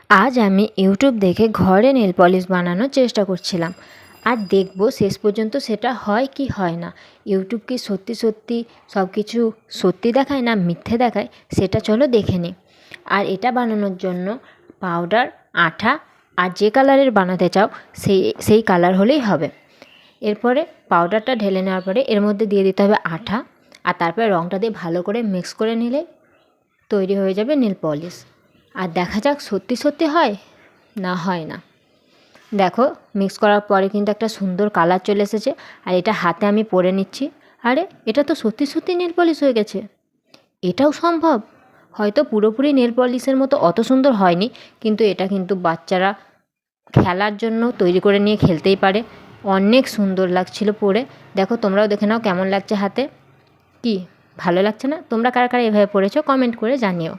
আজ আমি ইউটিউব দেখে ঘরে নেল পলিশ বানানোর চেষ্টা করছিলাম, আর দেখব শেষ পর্যন্ত সেটা হয় কি হয় না। ইউটিউব কি সত্যি সত্যি সব কিছু সত্যি দেখায় না মিথ্যে দেখায়, সেটা চলো দেখে নিই। আর এটা বানানোর জন্য পাউডার, আঠা আর যে কালারের বানাতে চাও সেই কালার হলেই হবে। এরপরে পাউডারটা ঢেলে নেওয়ার পরে এর মধ্যে দিয়ে দিতে হবে আঠা, আর তারপরে রঙটা দিয়ে ভালো করে মিক্স করে নিলে তৈরি হয়ে যাবে নেল পলিশ। আর দেখা যাক সত্যি সত্যি হয় না হয় না। দেখো, মিক্স করার পরে কিন্তু একটা সুন্দর কালার চলে এসেছে। আর এটা হাতে আমি পরে নিচ্ছি। আরে, এটা তো সত্যি সত্যি নেল পলিশ হয়ে গেছে। এটাও সম্ভব। হয়তো পুরোপুরি নেল পলিশের মতো অত সুন্দর হয়নি, কিন্তু এটা কিন্তু বাচ্চারা খেলার জন্য তৈরি করে নিয়ে খেলতেই পারে। অনেক সুন্দর লাগছিল পরে। দেখো, তোমরাও দেখে নাও কেমন লাগছে হাতে। কি ভালো লাগছে না? তোমরা কারা কারা এভাবে পরেছো কমেন্ট করে জানিও।